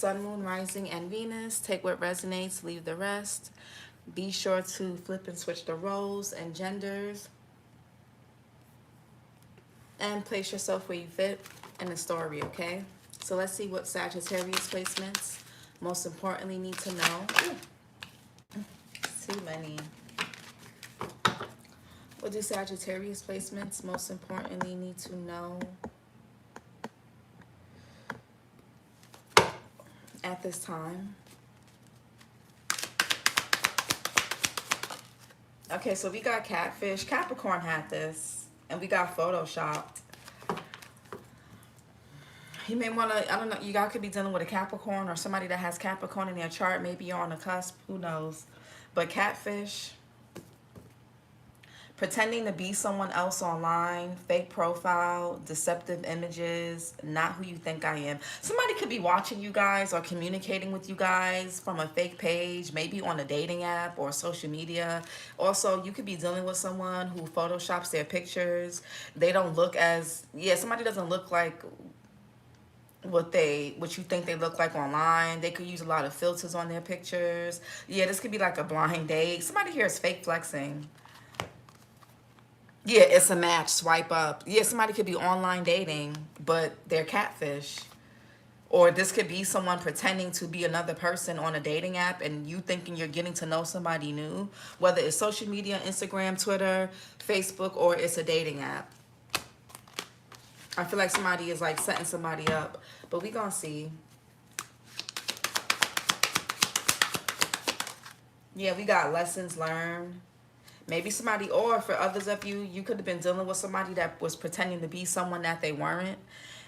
Sun, Moon, Rising, and Venus. Take what resonates, leave the rest. Be sure to flip and switch the roles and genders. And place yourself where you fit in the story, okay? So let's see what Sagittarius placements most importantly need to know. Ooh, too many. What do Sagittarius placements most importantly need to know at this time? Okay, so we got Catfish. Capricorn had this. And we got Photoshopped. You may want to, I don't know, you guys could be dealing with a Capricorn or somebody that has Capricorn in their chart. Maybe you're on the cusp. Who knows? But Catfish. Pretending to be someone else online, fake profile, deceptive images, not who you think I am. Somebody could be watching you guys or communicating with you guys from a fake page, maybe on a dating app or social media. Also, you could be dealing with someone who photoshops their pictures. They don't look as, yeah, somebody doesn't look like what you think they look like online. They could use a lot of filters on their pictures. Yeah, this could be like a blind date. Somebody here is fake flexing. Yeah, it's a match. Swipe up. Yeah, somebody could be online dating, but they're catfish. Or this could be someone pretending to be another person on a dating app and you thinking you're getting to know somebody new. Whether it's social media, Instagram, Twitter, Facebook, or it's a dating app. I feel like somebody is like setting somebody up. But we gonna see. Yeah, we got lessons learned. Maybe somebody, or for others of you, you could have been dealing with somebody that was pretending to be someone that they weren't.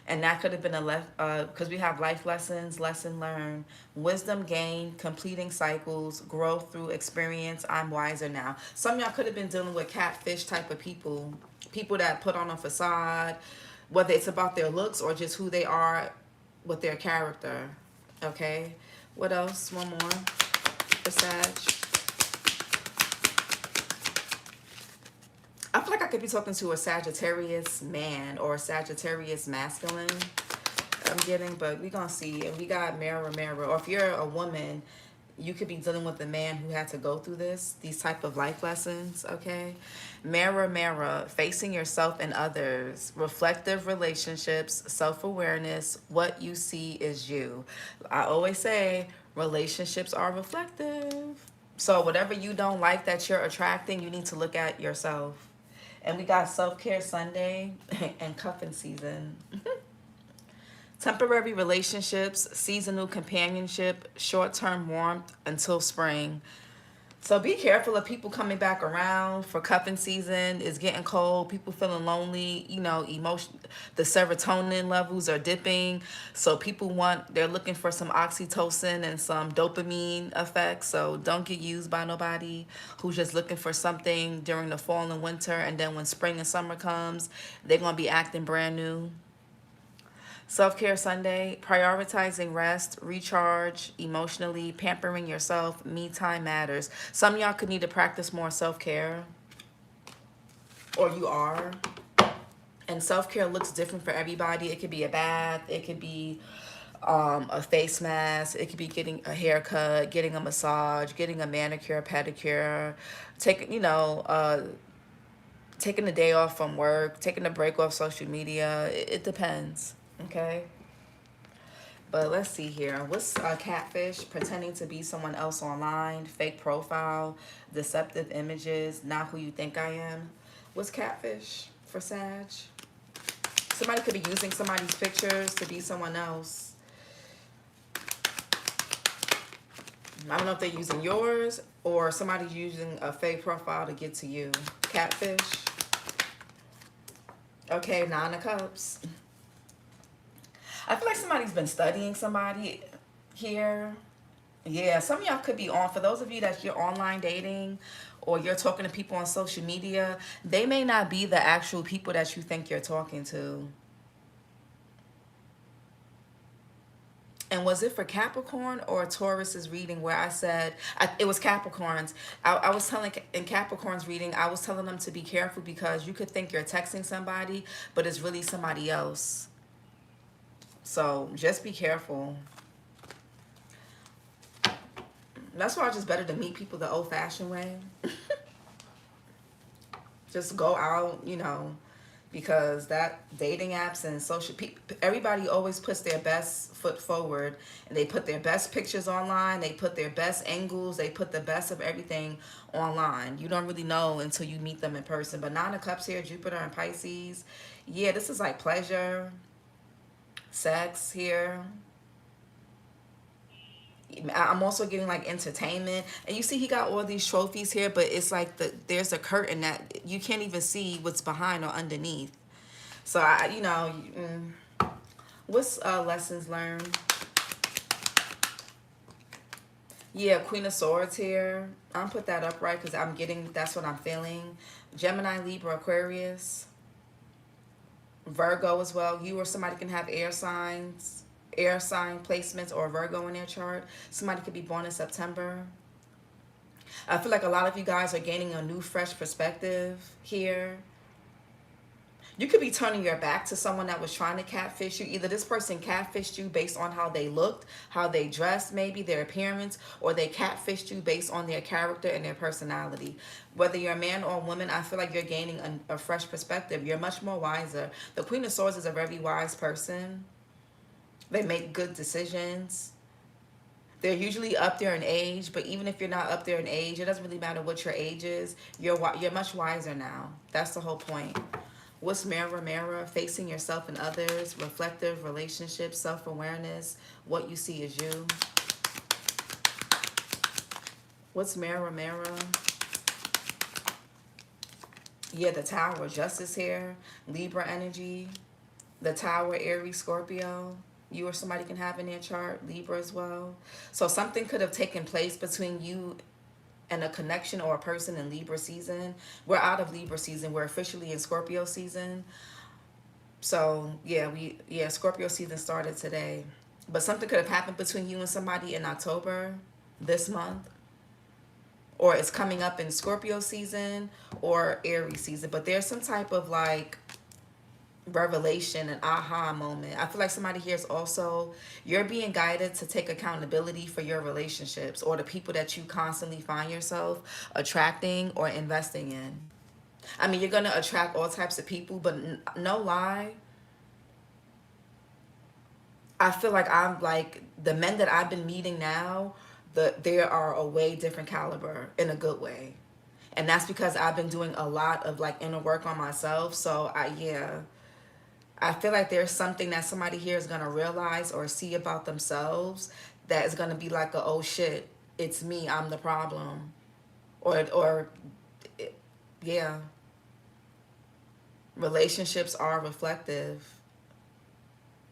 And that could have been because we have life lessons, lesson learned, wisdom gained, completing cycles, growth through experience. I'm wiser now. Some of y'all could have been dealing with catfish type of people. People that put on a facade, whether it's about their looks or just who they are with their character. Okay? What else? One more for Sag. I feel like I could be talking to a Sagittarius man or a Sagittarius masculine. I'm getting, but we're going to see. And we got mirror, mirror. Or if you're a woman, you could be dealing with a man who had to go through these type of life lessons, okay? Mirror, mirror, facing yourself and others, reflective relationships, self-awareness, what you see is you. I always say relationships are reflective. So whatever you don't like that you're attracting, you need to look at yourself. And we got Self-Care Sunday and cuffing season. Temporary relationships, seasonal companionship, short-term warmth until spring. So be careful of people coming back around for cuffing season. It's getting cold. People feeling lonely. You know, the serotonin levels are dipping. So they're looking for some oxytocin and some dopamine effects. So don't get used by nobody who's just looking for something during the fall and winter. And then when spring and summer comes, they're going to be acting brand new. Self-Care Sunday, prioritizing rest, recharge emotionally, pampering yourself, me time matters. Some of y'all could need to practice more self-care, or you are. And self-care looks different for everybody. It could be a bath, it could be a face mask, it could be getting a haircut, getting a massage, getting a manicure, pedicure, taking a day off from work, taking a break off social media. It depends. Okay, but let's see here. What's catfish? Pretending to be someone else online, fake profile, deceptive images, not who you think I am. What's catfish for Sag? Somebody could be using somebody's pictures to be someone else. I don't know if they're using yours or somebody's using a fake profile to get to you. Catfish. Okay, 9 of Cups. I feel like somebody's been studying somebody here. Yeah, some of y'all could be on. For those of you that you're online dating or you're talking to people on social media, they may not be the actual people that you think you're talking to. And was it for Capricorn or Taurus's reading where I said, it was Capricorn's. I was telling, in Capricorn's reading, I was telling them to be careful because you could think you're texting somebody, but it's really somebody else. So just be careful. That's why it's just better to meet people the old-fashioned way. Just go out, you know, because that dating apps and social everybody always puts their best foot forward, and they put their best pictures online, they put their best angles, they put the best of everything online. You don't really know until you meet them in person. But Nine of Cups here, Jupiter and Pisces. Yeah, this is like pleasure, sex here. I'm also getting like entertainment, and you see he got all these trophies here, but it's like there's a curtain that you can't even see what's behind or underneath. So what's lessons learned? Yeah, Queen of Swords here. I'm put that up right because that's what I'm feeling. Gemini, Libra, Aquarius, Virgo as well. You or somebody can have air sign placements or Virgo in their chart. Somebody could be born in September. I feel like a lot of you guys are gaining a new, fresh perspective here. You could be turning your back to someone that was trying to catfish you. Either this person catfished you based on how they looked, how they dressed, maybe their appearance, or they catfished you based on their character and their personality. Whether you're a man or a woman, I feel like you're gaining a fresh perspective. You're much more wiser. The Queen of Swords is a very wise person. They make good decisions. They're usually up there in age, but even if you're not up there in age, it doesn't really matter what your age is. You're much wiser now. That's the whole point. What's mirror, mirror? Facing yourself and others, reflective relationships, self-awareness. What you see is you. What's mirror, mirror? Yeah, the Tower, Justice here. Libra energy. The Tower, Aries, Scorpio. You or somebody can have in their chart. Libra as well. So something could have taken place between you and a connection or a person in Libra season. We're out of Libra season. We're officially in Scorpio season. So yeah, Scorpio season started today. But something could have happened between you and somebody in October this month. Or it's coming up in Scorpio season or Aries season. But there's some type of like revelation, an aha moment. I feel like somebody here is also, you're being guided to take accountability for your relationships or the people that you constantly find yourself attracting or investing in. I mean, you're going to attract all types of people, but no lie, I feel like I'm like the men that I've been meeting now, they are a way different caliber in a good way. And that's because I've been doing a lot of like inner work on myself. So I feel like there's something that somebody here is going to realize or see about themselves that is going to be like, oh shit, it's me, I'm the problem. Yeah. Relationships are reflective.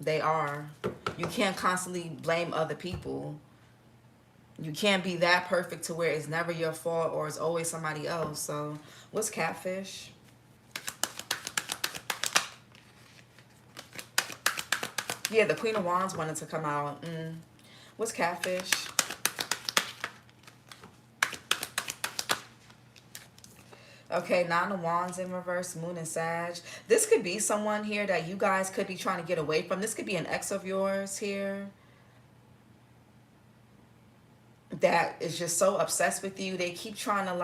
They are. You can't constantly blame other people. You can't be that perfect to where it's never your fault or it's always somebody else. So what's catfish? Yeah, the Queen of Wands wanted to come out. What's catfish? Okay, Nine of Wands in reverse, Moon and Sag. This could be someone here that you guys could be trying to get away from. This could be an ex of yours here that is just so obsessed with you. They keep trying to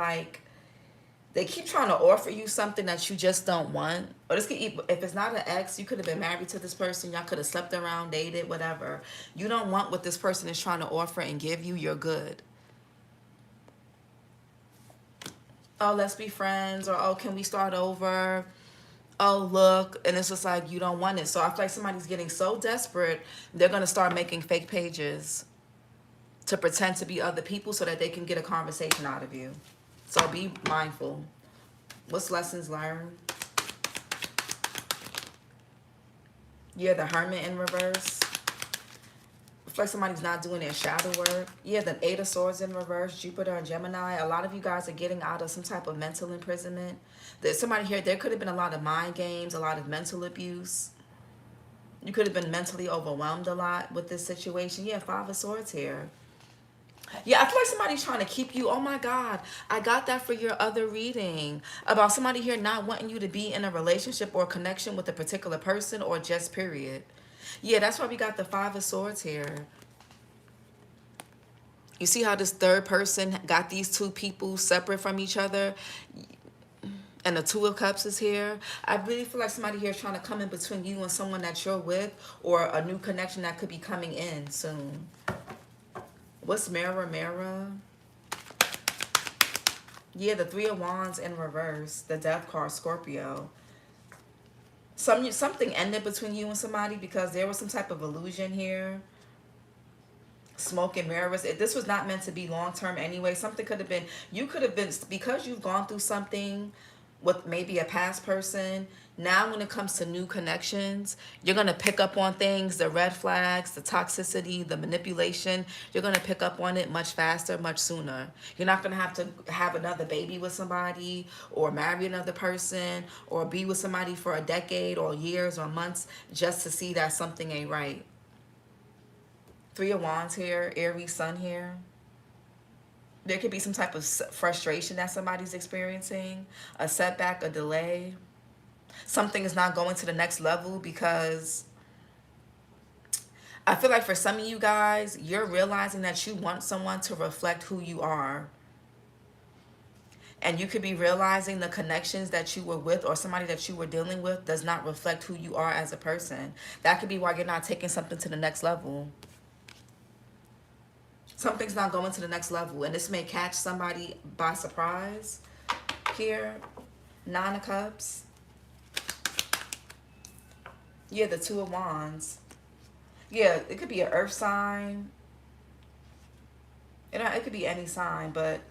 offer you something that you just don't want. Or this could, if it's not an ex, you could have been married to this person. Y'all could have slept around, dated, whatever. You don't want what this person is trying to offer and give you. You're good. Oh, let's be friends. Or, oh, can we start over? Oh, look. And it's just like, you don't want it. So I feel like somebody's getting so desperate, they're going to start making fake pages to pretend to be other people so that they can get a conversation out of you. So be mindful. What's lessons learned? Yeah, the Hermit in reverse. It's like somebody's not doing their shadow work. Yeah, the Eight of Swords in reverse, Jupiter and Gemini. A lot of you guys are getting out of some type of mental imprisonment. There's somebody here, there could have been a lot of mind games, a lot of mental abuse. You could have been mentally overwhelmed a lot with this situation. Yeah, Five of Swords here. Yeah, I feel like somebody's trying to keep you. Oh my God, I got that for your other reading. About somebody here not wanting you to be in a relationship or connection with a particular person or just period. Yeah, that's why we got the Five of Swords here. You see how this third person got these two people separate from each other? And the Two of Cups is here. I really feel like somebody here is trying to come in between you and someone that you're with, or a new connection that could be coming in soon. What's mirror, mirror? Yeah, the Three of Wands in reverse. The Death card, Scorpio. Something ended between you and somebody because there was some type of illusion here. Smoke and mirrors. This was not meant to be long-term anyway. Something could have been, you could have been, because you've gone through something with maybe a past person. Now when it comes to new connections, you're going to pick up on things, the red flags, the toxicity, the manipulation. You're going to pick up on it much faster, much sooner. You're not going to have another baby with somebody, or marry another person, or be with somebody for a decade or years or months just to see that something ain't right. Three of Wands here, Aries sun here. There could be some type of frustration that somebody's experiencing, a setback, a delay. Something is not going to the next level because I feel like for some of you guys, you're realizing that you want someone to reflect who you are. And you could be realizing the connections that you were with or somebody that you were dealing with does not reflect who you are as a person. That could be why you're not taking something to the next level. Something's not going to the next level, and this may catch somebody by surprise. Here, Nine of Cups. Yeah, the Two of Wands. Yeah, it could be an earth sign. It could be any sign, but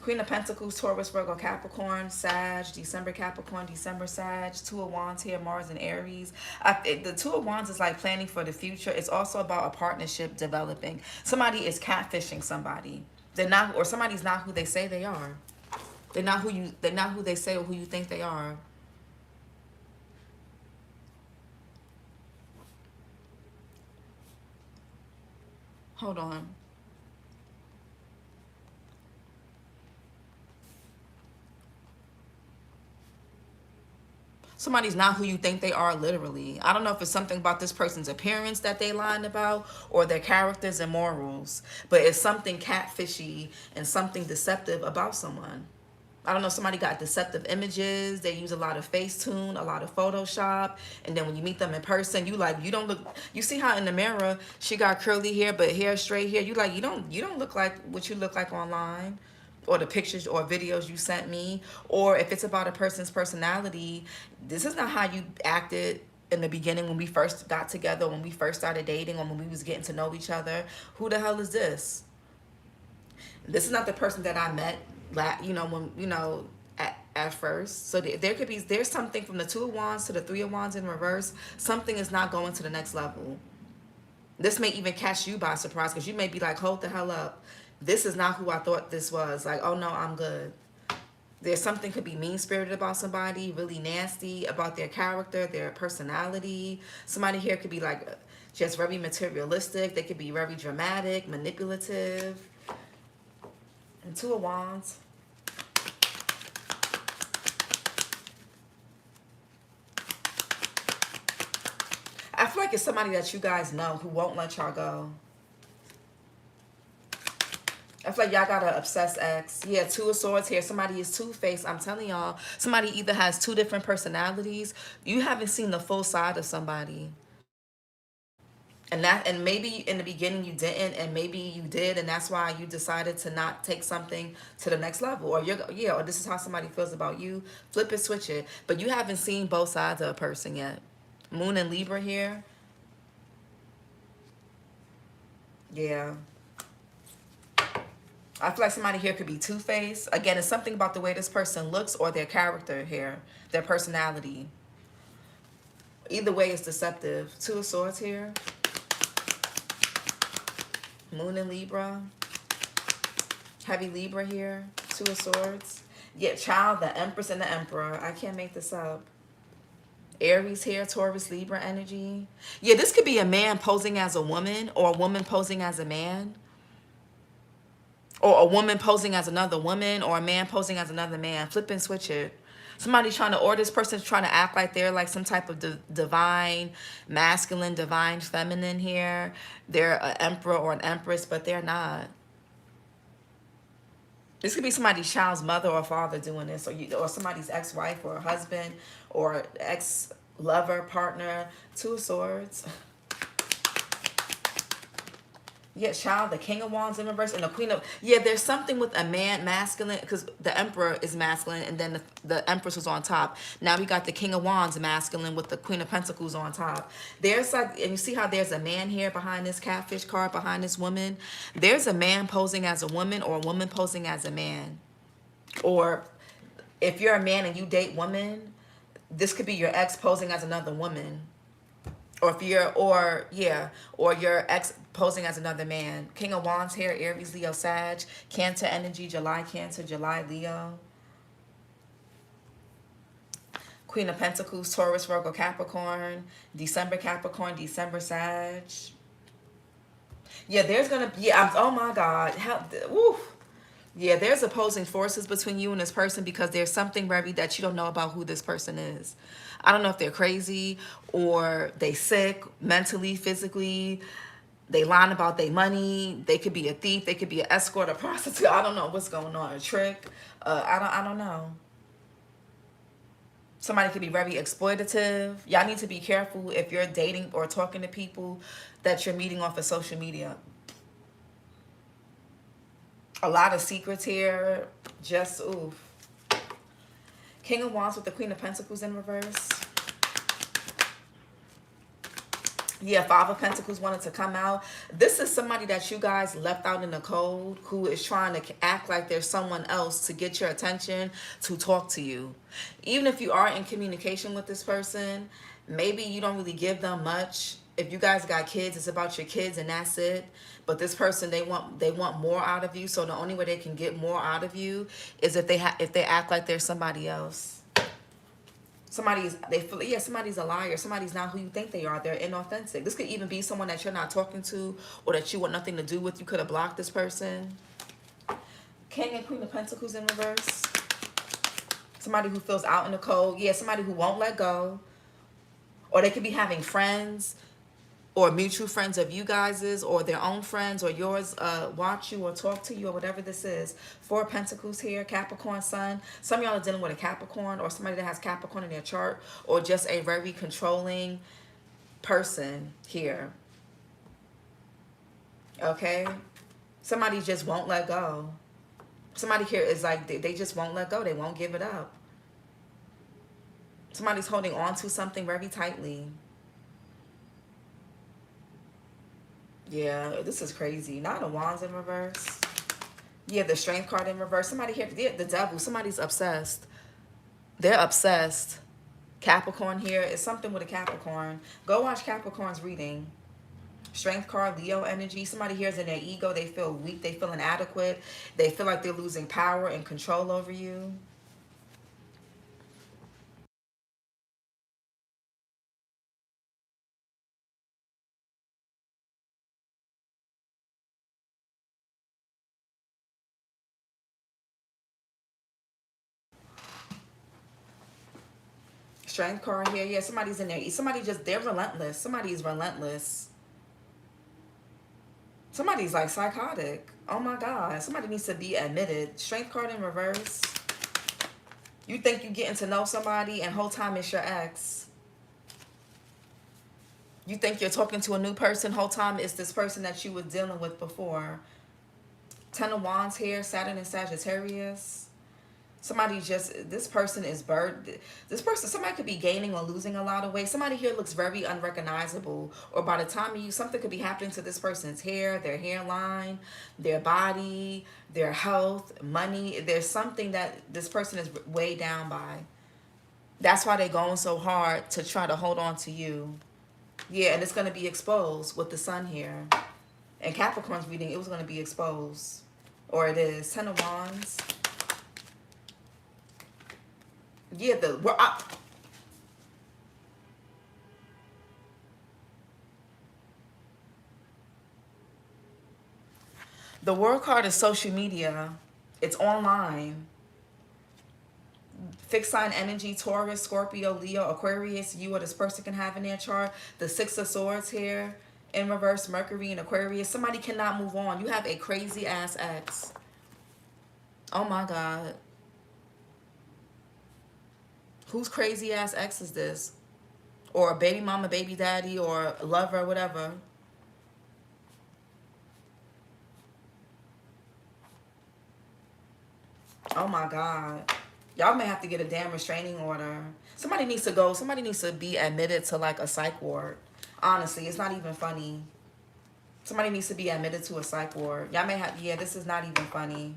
Queen of Pentacles, Taurus, Virgo, Capricorn, Sag, December Capricorn, December Sag, Two of Wands here, Mars and Aries. The Two of Wands is like planning for the future. It's also about a partnership developing. Somebody is catfishing somebody. They're not, or somebody's not who they say they are. They're not who they say or who you think they are. Hold on. Somebody's not who you think they are, literally. I don't know if it's something about this person's appearance that they lying about, or their characters and morals, but it's something catfishy and something deceptive about someone. I don't know, somebody got deceptive images. They use a lot of Facetune, a lot of Photoshop, and then when you meet them in person, you don't look. You see how in the mirror she got curly hair but hair straight here. You don't look like what you look like online, or the pictures or videos you sent me. Or if it's about a person's personality, this is not how you acted in the beginning when we first got together, when we first started dating, or when we was getting to know each other. Who the hell is this? This is not the person that I met, at first. So there's something from the Two of Wands to the Three of Wands in reverse. Something is not going to the next level. This may even catch you by surprise, because you may be like, hold the hell up. This is not who I thought this was. Like, oh no, I'm good. There's something could be mean-spirited about somebody, really nasty about their character, their personality. Somebody here could be like just very materialistic. They could be very dramatic, manipulative. And Two of Wands. I feel like it's somebody that you guys know who won't let y'all go. I feel like y'all got an obsessed ex. Yeah, Two of Swords here. Somebody is two-faced. I'm telling y'all, somebody either has two different personalities. You haven't seen the full side of somebody. And maybe in the beginning you didn't, and maybe you did, and that's why you decided to not take something to the next level. Or or this is how somebody feels about you. Flip it, switch it. But you haven't seen both sides of a person yet. Moon and Libra here. Yeah. I feel like somebody here could be two-faced. Again, it's something about the way this person looks or their character here, their personality. Either way, it's deceptive. Two of Swords here. Moon and Libra. Heavy Libra here. Two of Swords. Yeah, child, the Empress and the Emperor. I can't make this up. Aries here, Taurus, Libra energy. Yeah, this could be a man posing as a woman, or a woman posing as a man. Or a woman posing as another woman, or a man posing as another man. Flip and switch it. Somebody's trying to, or this person's trying to act like they're like some type of divine masculine, divine feminine here. They're an emperor or an empress, but they're not. This could be somebody's child's mother or father doing this, or somebody's ex-wife or husband or ex-lover, partner. Two of Swords. Yeah, child, the King of Wands in reverse, and the Queen of... Yeah, there's something with a man, masculine, because the Emperor is masculine, and then the Empress was on top. Now we got the King of Wands masculine with the Queen of Pentacles on top. There's like... And you see how there's a man here behind this catfish card, behind this woman? There's a man posing as a woman, or a woman posing as a man. Or if you're a man and you date women, this could be your ex posing as another woman. Or if you're, or your ex posing as another man. King of Wands here, Aries, Leo, Sag. Cancer energy, July, Cancer, July, Leo. Queen of Pentacles, Taurus, Virgo, Capricorn. December, Capricorn, December, Sag. Yeah, there's gonna be, oh my God. Woo. Yeah, there's opposing forces between you and this person because there's something, Revy, that you don't know about who this person is. I don't know if they're crazy or they sick mentally, physically. They lying about their money. They could be a thief. They could be an escort, a prostitute. I don't know what's going on. A trick. I don't know. Somebody could be very exploitative. Y'all need to be careful if you're dating or talking to people that you're meeting off of social media. A lot of secrets here. Just, oof. King of Wands with the Queen of Pentacles in reverse. Yeah, Five of Pentacles wanted to come out. This is somebody that you guys left out in the cold who is trying to act like there's someone else to get your attention, to talk to you. Even if you are in communication with this person, maybe you don't really give them much. If you guys got kids, it's about your kids and that's it. But this person, they want more out of you. So the only way they can get more out of you is if they act like they're somebody else. Somebody's a liar. Somebody's not who you think they are. They're inauthentic. This could even be someone that you're not talking to or that you want nothing to do with. You could have blocked this person. King and Queen of Pentacles in reverse. Somebody who feels out in the cold. Yeah, somebody who won't let go. Or they could be having friends or mutual friends of you guys's or their own friends or yours watch you or talk to you or whatever this is. Four of Pentacles here, Capricorn Sun. Some of y'all are dealing with a Capricorn or somebody that has Capricorn in their chart or just a very controlling person here. Okay? Somebody just won't let go. Somebody here is like, they just won't let go. They won't give it up. Somebody's holding on to something very tightly. Yeah, this is crazy. Nine of Wands in reverse. Yeah, the Strength card in reverse. Somebody here, the Devil. Somebody's obsessed. They're obsessed. Capricorn here is something with a Capricorn. Go watch Capricorn's reading. Strength card, Leo energy. Somebody here is in their ego. They feel weak. They feel inadequate. They feel like they're losing power and control over you. Strength card here. Yeah, somebody's in there. They're relentless. Somebody's relentless. Somebody's like psychotic. Oh my God. Somebody needs to be admitted. Strength card in reverse. You think you're getting to know somebody and whole time it's your ex. You think you're talking to a new person. Whole time it's this person that you were dealing with before. Ten of Wands here. Saturn and Sagittarius. Somebody just, this person is somebody could be gaining or losing a lot of weight. Somebody here looks very unrecognizable. Or by the time something could be happening to this person's hair, their hairline, their body, their health, money. There's something that this person is weighed down by. That's why they're going so hard to try to hold on to you. Yeah, and it's going to be exposed with the Sun here. In Capricorn's reading, it was going to be exposed. Or it is. Ten of Wands. Yeah, the World card is social media. It's online. Fixed sign energy, Taurus, Scorpio, Leo, Aquarius. You or this person can have in their chart. The Six of Swords here in reverse, Mercury and Aquarius. Somebody cannot move on. You have a crazy ass ex. Oh my God. Whose crazy ass ex is this? Or baby mama, baby daddy, or lover, whatever. Oh my God. Y'all may have to get a damn restraining order. Somebody needs to go. Somebody needs to be admitted to like a psych ward. Honestly, it's not even funny. Somebody needs to be admitted to a psych ward. Y'all may have, yeah, this is not even funny.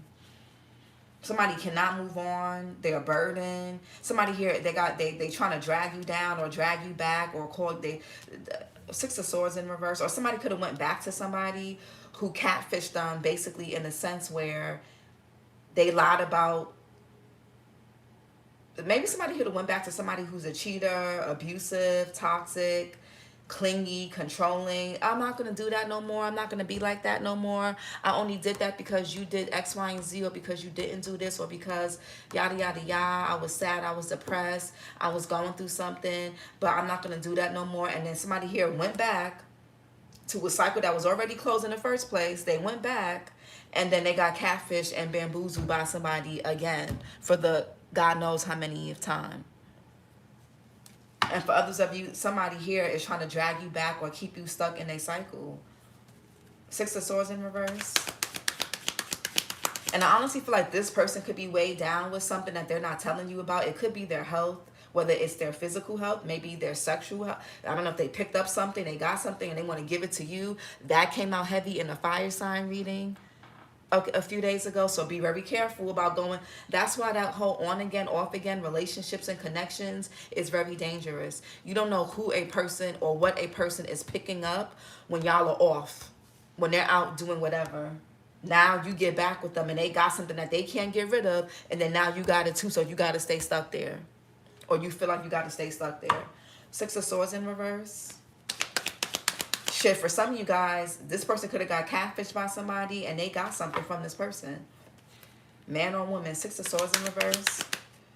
Somebody cannot move on. They're a burden. Somebody here, they trying to drag you down or drag you back or Six of Swords in reverse. Or somebody could have went back to somebody who catfished them, basically in a sense where they lied about. Maybe somebody could have went back to somebody who's a cheater, abusive, toxic, clingy, controlling. I'm not going to do that no more. I'm not going to be like that no more. I only did that because you did X, Y, and Z, or because you didn't do this, or because yada, yada, yada. I was sad. I was depressed. I was going through something, but I'm not going to do that no more. And then somebody here went back to a cycle that was already closed in the first place. They went back, and then they got catfished and bamboozled by somebody again for the God knows how many of time. And for others of you, somebody here is trying to drag you back or keep you stuck in a cycle. Six of Swords in reverse. And I honestly feel like this person could be weighed down with something that they're not telling you about. It could be their health, whether it's their physical health, maybe their sexual health. I don't know if they picked up something, they got something, and they want to give it to you. That came out heavy in the fire sign reading a few days ago. So be very careful about going. That's why that whole on again, off again relationships and connections is very dangerous. You don't know who a person or what a person is picking up when y'all are off, when they're out doing whatever. Now you get back with them and they got something that they can't get rid of, and then now you got it too, so you got to stay stuck there, or you feel like you got to stay stuck there. Six of Swords in reverse. Shit, for some of you guys, this person could have got catfished by somebody and they got something from this person. Man or woman. Six of Swords in reverse.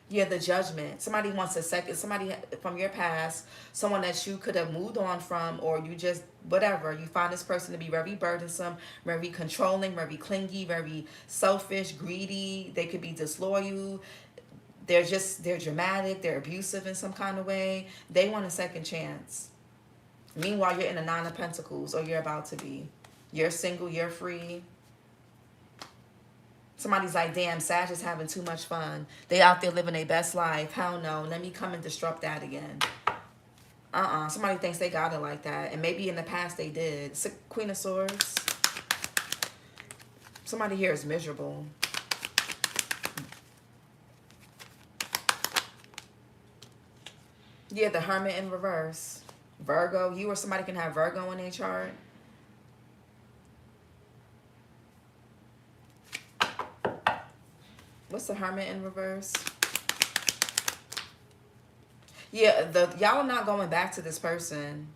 Yeah, the Judgment. Somebody wants a second. Somebody from your past. Someone that you could have moved on from, or you just, whatever. You find this person to be very burdensome, very controlling, very clingy, very selfish, greedy. They could be disloyal. They're dramatic. They're abusive in some kind of way. They want a second chance. Meanwhile, you're in the Nine of Pentacles, or you're about to be. You're single, you're free. Somebody's like, damn, Sag is having too much fun. They out there living their best life. Hell no, let me come and disrupt that again. Somebody thinks they got it like that. And maybe in the past they did. Queen of Swords. Somebody here is miserable. Yeah, the Hermit in reverse. Virgo, you or somebody can have Virgo in their chart. What's the Hermit in reverse? Yeah, y'all are not going back to this person.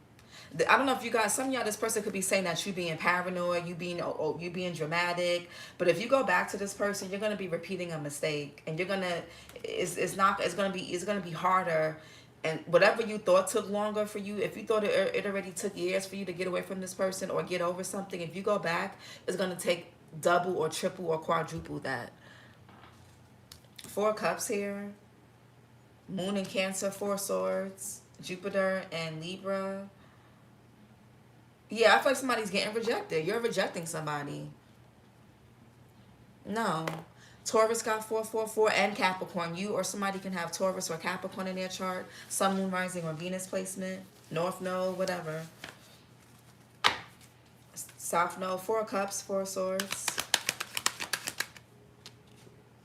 I don't know if you guys, some of y'all, this person could be saying that you being paranoid, you being dramatic. But if you go back to this person, you're gonna be repeating a mistake, and you're gonna, it's gonna be harder. And whatever you thought took longer for you, if you thought it already took years for you to get away from this person or get over something, if you go back, it's going to take double or triple or quadruple that. Four Cups here. Moon in Cancer, Four Swords. Jupiter and Libra. Yeah, I feel like somebody's getting rejected. You're rejecting somebody. No. Taurus got 444 and Capricorn. You or somebody can have Taurus or Capricorn in their chart. Sun, Moon, Rising, or Venus placement. North Node, whatever. South Node, Four Cups, Four Swords.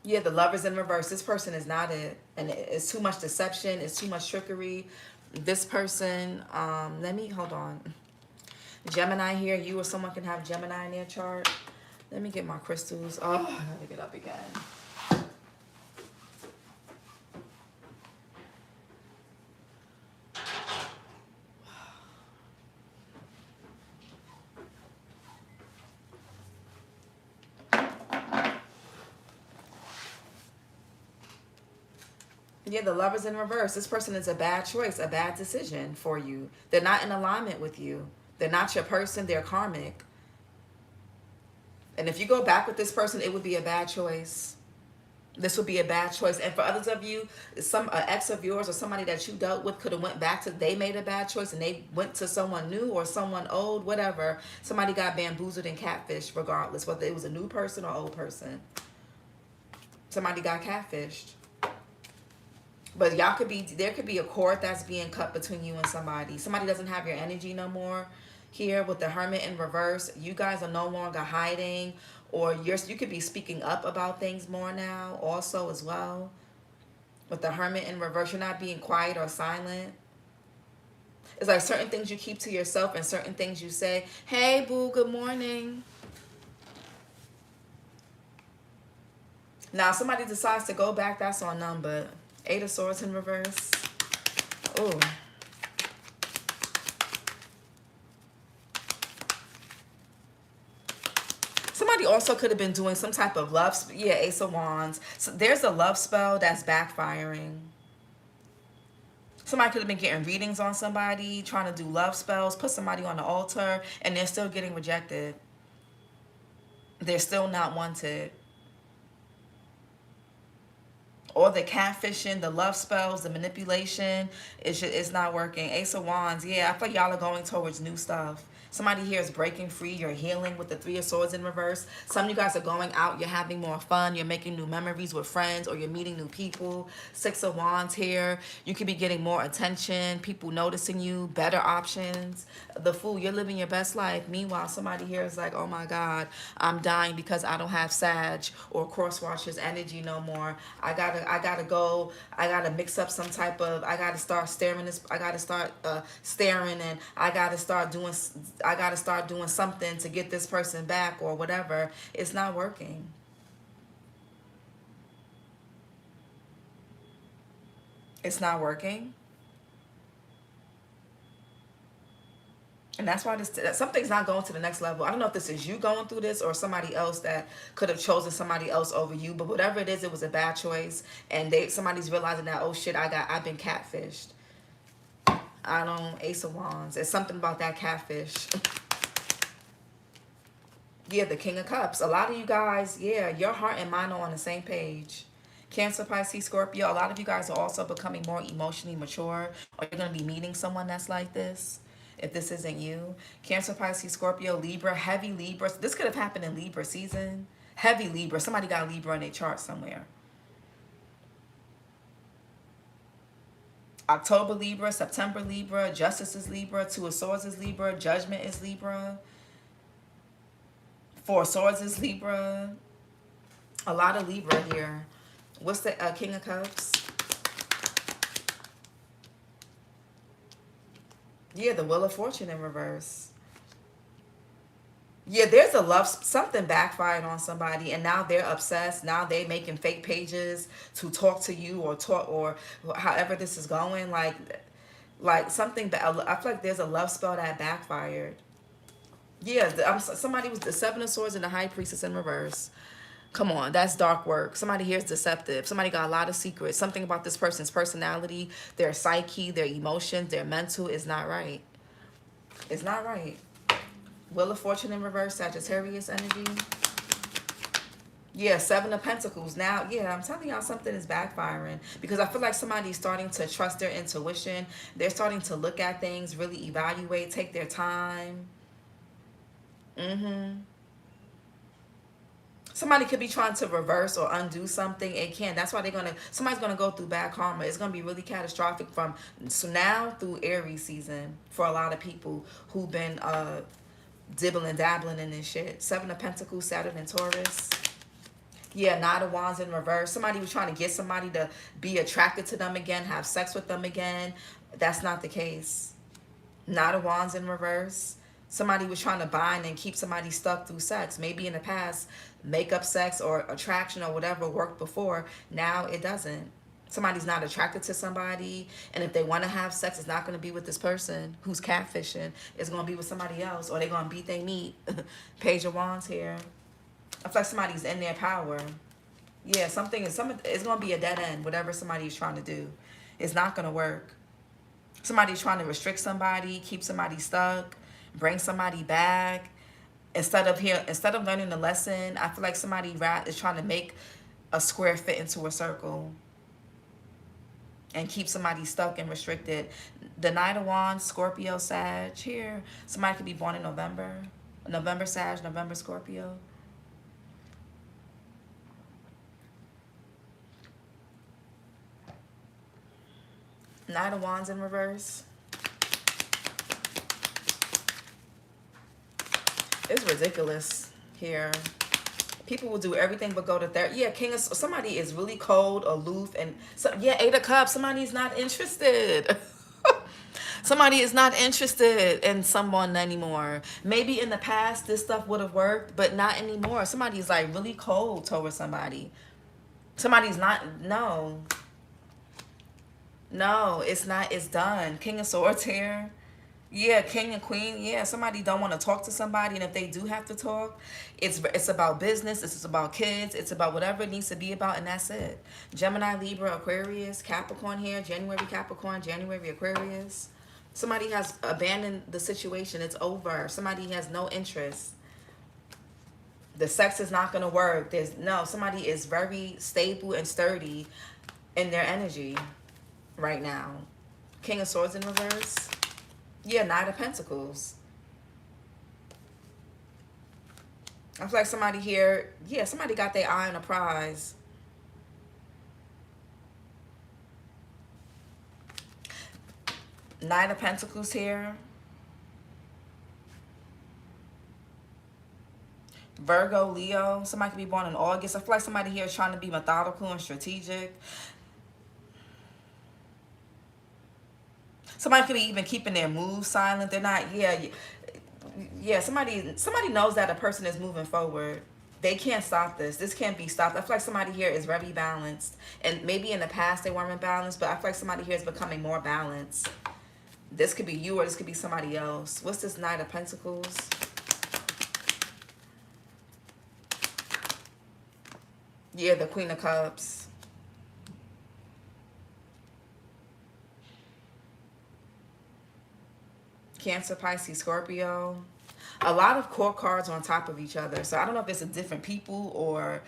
Yeah, the Lovers in reverse. This person is not it. And it's too much deception. It's too much trickery. This person, hold on. Gemini here. You or someone can have Gemini in their chart. Let me get my crystals. Oh, I gotta get up again. Yeah, the Lovers in reverse. This person is a bad choice, a bad decision for you. They're not in alignment with you. They're not your person. They're karmic. And if you go back with this person, it would be a bad choice. This would be a bad choice. And for others of you, some ex of yours or somebody that you dealt with could have went back to, they made a bad choice and they went to someone new or someone old, whatever. Somebody got bamboozled and catfished regardless, whether it was a new person or old person. Somebody got catfished. But y'all could be, there could be a cord that's being cut between you and somebody. Somebody doesn't have your energy no more. Here with the Hermit in reverse, you guys are no longer hiding, or you could be speaking up about things more now also as well. With the Hermit in reverse, you're not being quiet or silent. It's like certain things you keep to yourself and certain things you say. Hey, boo, good morning. Now, somebody decides to go back, that's on them, but Eight of Swords in reverse. Ooh. Somebody also could have been doing some type of love, yeah, Ace of Wands. So there's a love spell that's backfiring. Somebody could have been getting readings on somebody, trying to do love spells, put somebody on the altar, and they're still getting rejected. They're still not wanted. Or the catfishing, the love spells, the manipulation, it's not working. Ace of Wands, yeah, I feel like y'all are going towards new stuff. Somebody here is breaking free. You're healing with the Three of Swords in reverse. Some of you guys are going out. You're having more fun. You're making new memories with friends, or you're meeting new people. Six of Wands here. You could be getting more attention. People noticing you. Better options. The Fool, you're living your best life. Meanwhile, somebody here is like, oh my God, I'm dying because I don't have Sag or cross-watchers energy no more. I gotta go. I gotta mix up some type of, I gotta start staring this, I gotta start staring, and I gotta start doing something to get this person back or whatever. It's not working. It's not working. And that's why something's not going to the next level. I don't know if this is you going through this or somebody else that could have chosen somebody else over you. But whatever it is, it was a bad choice. And somebody's realizing that, oh shit, I've been catfished. Ace of Wands. It's something about that catfish. Yeah, the King of Cups. A lot of you guys, yeah, your heart and mind are on the same page. Cancer, Pisces, Scorpio. A lot of you guys are also becoming more emotionally mature. Or you're going to be meeting someone that's like this. If this isn't you. Cancer, Pisces, Scorpio, Libra, heavy Libra. This could have happened in Libra season. Heavy Libra. Somebody got Libra in their chart somewhere. October Libra, September Libra, Justice is Libra, Two of Swords is Libra, Judgment is Libra, Four of Swords is Libra. A lot of Libra here. What's the King of Cups? Yeah, the Wheel of Fortune in reverse. Yeah, there's a love, something backfired on somebody, and now they're obsessed. Now they're making fake pages to talk to you or however this is going. Like something, I feel like there's a love spell that backfired. Yeah, somebody was the Seven of Swords and the High Priestess in reverse. Come on, that's dark work. Somebody here is deceptive. Somebody got a lot of secrets. Something about this person's personality, their psyche, their emotions, their mental is not right. It's not right. Wheel of Fortune in reverse, Sagittarius energy. Yeah, Seven of Pentacles. Now, yeah, I'm telling y'all something is backfiring. Because I feel like somebody's starting to trust their intuition. They're starting to look at things, really evaluate, take their time. Somebody could be trying to reverse or undo something. It can't. That's why somebody's going to go through bad karma. It's going to be really catastrophic from now through Aries season for a lot of people who've been dibbling, dabbling in this shit. Seven of Pentacles, Saturn and Taurus. Yeah, Knight of Wands in reverse. Somebody was trying to get somebody to be attracted to them again, have sex with them again. That's not the case. Knight of Wands in reverse. Somebody was trying to bind and keep somebody stuck through sex. Maybe in the past, makeup sex or attraction or whatever worked before. Now it doesn't. Somebody's not attracted to somebody. And if they want to have sex, it's not going to be with this person who's catfishing. It's going to be with somebody else. Or they're going to beat their meat. Page of Wands here. I feel like somebody's in their power. Yeah, it's going to be a dead end. Whatever somebody's trying to do. It's not going to work. Somebody's trying to restrict somebody. Keep somebody stuck. Bring somebody back. Instead of learning the lesson, I feel like somebody is trying to make a square fit into a circle and keep somebody stuck and restricted. The Knight of Wands, Scorpio, Sag here. Somebody could be born in November. November Sag, November Scorpio. Knight of Wands in reverse. It's ridiculous here. People will do everything but go to therapy. Yeah, King of, somebody is really cold, aloof, and so, yeah, Eight of Cups. Somebody's not interested. Somebody is not interested in someone anymore. Maybe in the past this stuff would have worked, but not anymore. Somebody's like really cold towards somebody. Somebody's not, no. No, it's not, it's done. King of Swords here. Yeah, King and Queen. Yeah, somebody don't want to talk to somebody, and if they do have to talk, it's about business, it's about kids, it's about whatever it needs to be about, and that's it. Gemini, Libra, Aquarius, Capricorn here. January Capricorn, January Aquarius. Somebody has abandoned the situation. It's over. Somebody has no interest. The sex is not going to work. Somebody is very stable and sturdy in their energy right now. King of Swords in reverse. Yeah, Knight of Pentacles. I feel like somebody here, yeah, somebody got their eye on a prize. Knight of Pentacles here. Virgo, Leo. Somebody could be born in August. I feel like somebody here is trying to be methodical and strategic. Somebody could be even keeping their moves silent. They're not, yeah, somebody knows that a person is moving forward. They can't stop this. This can't be stopped. I feel like somebody here is very balanced. And maybe in the past they weren't balanced, but I feel like somebody here is becoming more balanced. This could be you or this could be somebody else. What's this Knight of Pentacles? Yeah, the Queen of Cups. Cancer, Pisces, Scorpio. A lot of court cards on top of each other. So I don't know if it's a different people or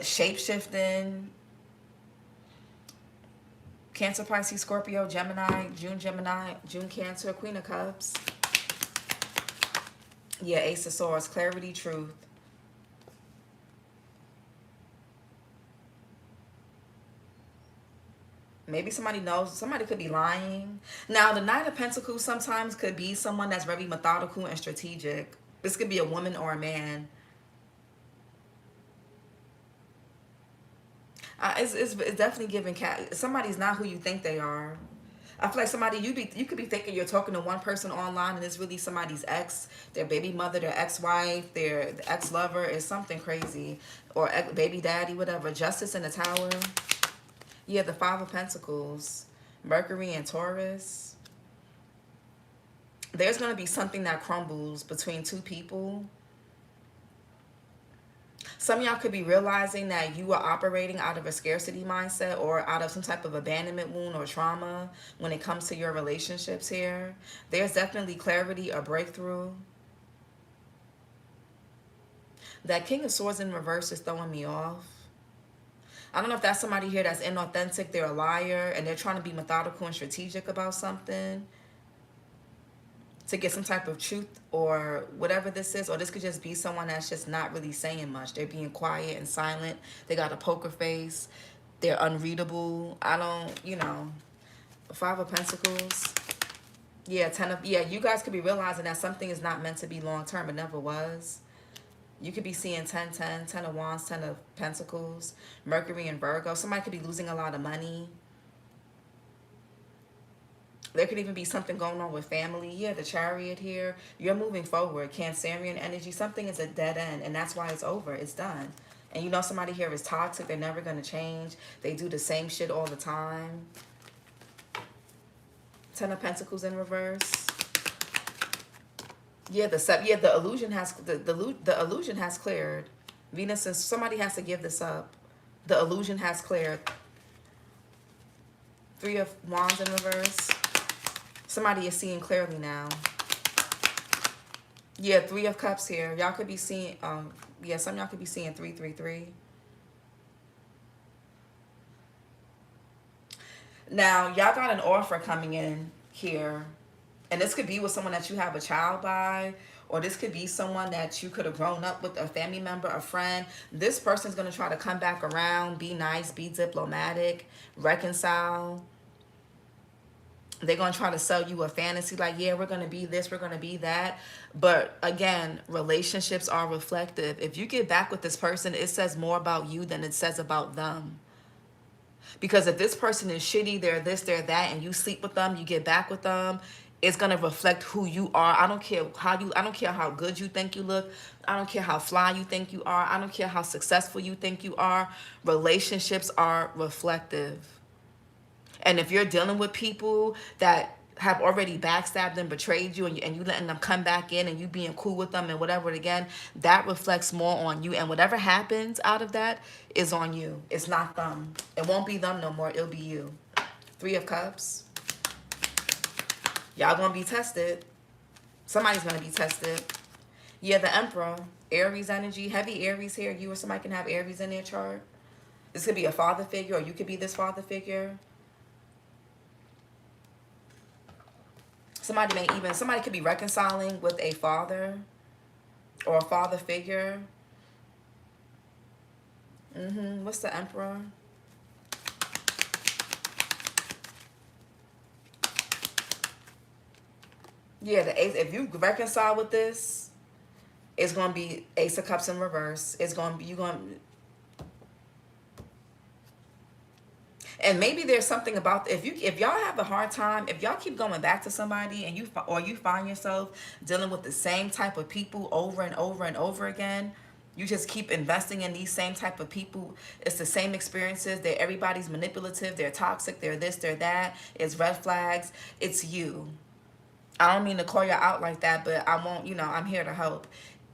shape-shifting. Cancer, Pisces, Scorpio, Gemini, June Cancer, Queen of Cups. Yeah, Ace of Swords, clarity, truth. Maybe somebody knows. Somebody could be lying. Now, the Knight of Pentacles sometimes could be someone that's very methodical and strategic. This could be a woman or a man. It's definitely giving somebody's not who you think they are. I feel like somebody, you could be thinking you're talking to one person online and it's really somebody's ex, their baby mother, their ex-wife, their ex-lover, is something crazy. Or baby daddy, whatever. Justice in the Tower. Yeah, the Five of Pentacles. Mercury and Taurus. There's going to be something that crumbles between two people. Some of y'all could be realizing that you are operating out of a scarcity mindset or out of some type of abandonment wound or trauma when it comes to your relationships here. There's definitely clarity or breakthrough. That King of Swords in reverse is throwing me off. I don't know if that's somebody here that's inauthentic, they're a liar, and they're trying to be methodical and strategic about something to get some type of truth or whatever this is. Or this could just be someone that's just not really saying much. They're being quiet and silent. They got a poker face. They're unreadable. Five of Pentacles. Yeah, you guys could be realizing that something is not meant to be long-term. It never was. You could be seeing 10, 10, 10 of Wands, 10 of Pentacles, Mercury and Virgo. Somebody could be losing a lot of money. There could even be something going on with family. Yeah, the Chariot here. You're moving forward. Cancerian energy. Something is a dead end, and that's why it's over. It's done. And you know somebody here is toxic. They're never going to change. They do the same shit all the time. 10 of Pentacles in reverse. Yeah, the illusion has the illusion has cleared. Venus says somebody has to give this up. The illusion has cleared. Three of Wands in reverse. Somebody is seeing clearly now. Yeah, Three of Cups here. Y'all could be seeing some of y'all could be seeing 333. Now, y'all got an offer coming in here. And this could be with someone that you have a child by, or this could be someone that you could have grown up with, a family member, a friend. This person's going to try to come back around, be nice, be diplomatic, reconcile. They're going to try to sell you a fantasy like, yeah, we're going to be this, we're going to be that. But again, relationships are reflective. If you get back with this person, it says more about you than it says about them. Because if this person is shitty, they're this, they're that, and you sleep with them, you get back with them, it's gonna reflect who you are. I don't care how good you think you look. I don't care how fly you think you are. I don't care how successful you think you are. Relationships are reflective. And if you're dealing with people that have already backstabbed and betrayed you, and you letting them come back in and you being cool with them and whatever, again, that reflects more on you. And whatever happens out of that is on you. It's not them. It won't be them no more. It'll be you. 3 of Cups. Y'all gonna be tested. Somebody's gonna be tested. Yeah, the Emperor. Aries energy. Heavy Aries here. You or somebody can have Aries in their chart. This could be a father figure, or you could be this father figure. Somebody could be reconciling with a father or a father figure. What's the Emperor? Yeah, the Ace. If you reconcile with this, it's gonna be Ace of Cups in reverse. It's gonna be And maybe there's something about if y'all have a hard time, if y'all keep going back to somebody and you find yourself dealing with the same type of people over and over and over again, you just keep investing in these same type of people. It's the same experiences. Everybody's manipulative. They're toxic. They're this. They're that. It's red flags. It's you. I don't mean to call you out like that, but I won't. I'm here to help.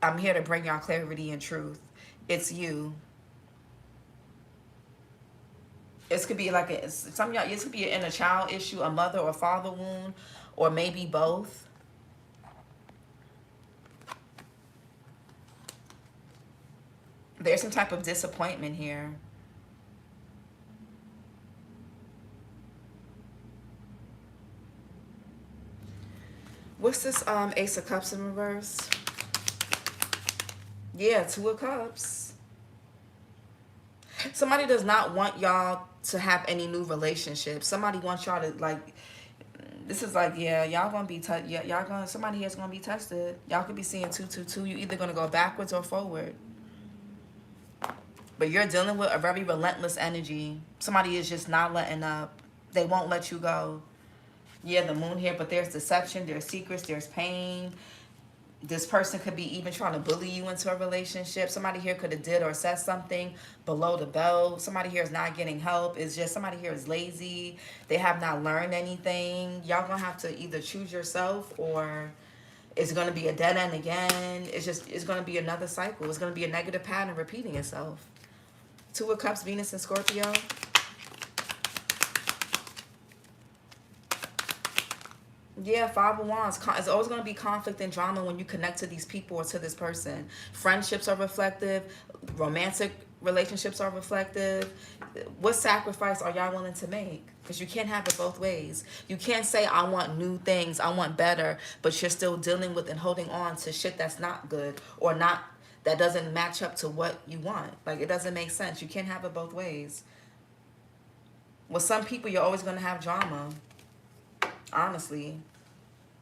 I'm here to bring y'all clarity and truth. It's you. This could be like some of y'all. This could be an inner child issue, a mother or father wound, or maybe both. There's some type of disappointment here. What's this Ace of Cups in reverse? Yeah, 2 of Cups. Somebody does not want y'all to have any new relationships. Somebody wants y'all to, like, this is like, yeah, y'all gonna be somebody here's gonna be tested. Y'all could be seeing 222. You either gonna go backwards or forward. But you're dealing with a very relentless energy. Somebody is just not letting up. They won't let you go. Yeah, the Moon here, but there's deception, there's secrets, there's pain. This person could be even trying to bully you into a relationship. Somebody here could have did or said something below the belt. Somebody here is not getting help. It's just somebody here is lazy. They have not learned anything. Y'all gonna have to either choose yourself, or it's gonna be a dead end again. It's gonna be another cycle. It's gonna be a negative pattern repeating itself. 2 of Cups, Venus and Scorpio. Yeah, 5 of Wands. It's always going to be conflict and drama when you connect to these people or to this person. Friendships are reflective. Romantic relationships are reflective. What sacrifice are y'all willing to make? Because you can't have it both ways. You can't say, I want new things, I want better, but you're still dealing with and holding on to shit that's not good, or not, that doesn't match up to what you want. Like, it doesn't make sense. You can't have it both ways. With some people, you're always going to have drama. Honestly.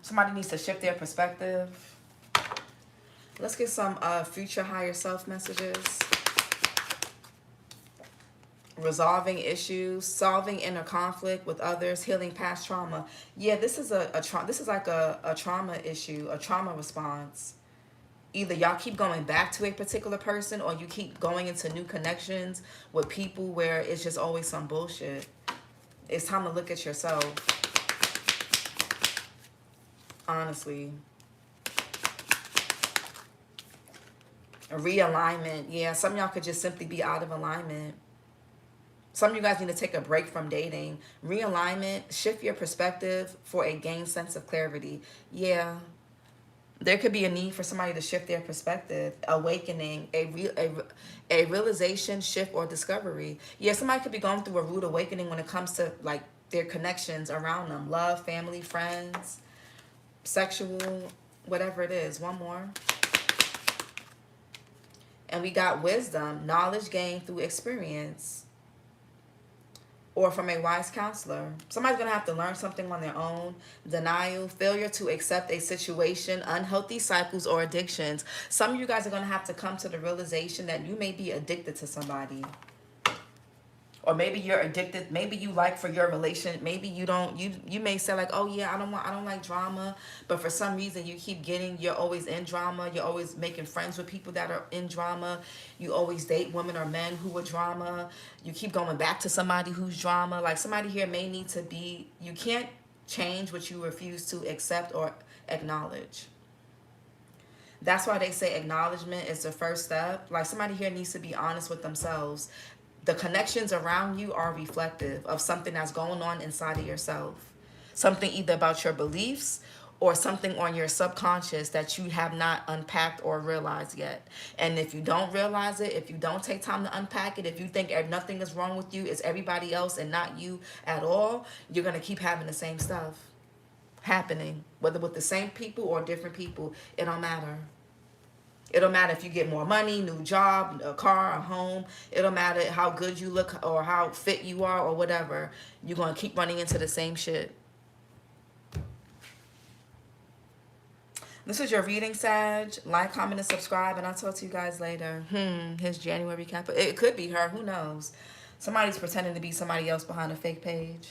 Somebody needs to shift their perspective. Let's get some future higher self messages. Resolving issues, solving inner conflict with others, healing past trauma. Yeah, this is this is like a trauma issue, a trauma response. Either y'all keep going back to a particular person, or you keep going into new connections with people where it's just always some bullshit. It's time to look at yourself. Honestly. A realignment. Yeah, some of y'all could just simply be out of alignment. Some of you guys need to take a break from dating. Realignment, shift your perspective for a gained sense of clarity. Yeah. There could be a need for somebody to shift their perspective. Awakening, a realization, shift, or discovery. Yeah, somebody could be going through a rude awakening when it comes to, like, their connections around them. Love, family, friends, sexual, whatever it is. One more. And we got wisdom, knowledge gained through experience, or from a wise counselor. Somebody's going to have to learn something on their own. Denial, failure to accept a situation, unhealthy cycles or addictions. Some of you guys are going to have to come to the realization that you may be addicted to somebody. Or maybe you're addicted. Maybe you like for your relation. Maybe you don't. You may say like, oh yeah, I don't like drama. But for some reason you keep you're always in drama. You're always making friends with people that are in drama. You always date women or men who are drama. You keep going back to somebody who's drama. Like somebody here may need to be, you can't change what you refuse to accept or acknowledge. That's why they say acknowledgement is the first step. Like somebody here needs to be honest with themselves. The connections around you are reflective of something that's going on inside of yourself. Something either about your beliefs or something on your subconscious that you have not unpacked or realized yet. And if you don't realize it, if you don't take time to unpack it, if you think nothing is wrong with you, it's everybody else and not you at all, you're going to keep having the same stuff happening. Whether with the same people or different people, it don't matter. It don't matter if you get more money, new job, a car, a home. It don't matter how good you look or how fit you are or whatever. You're going to keep running into the same shit. This is your reading, Sag. Like, comment, and subscribe, and I'll talk to you guys later. His January recap. It could be her. Who knows? Somebody's pretending to be somebody else behind a fake page.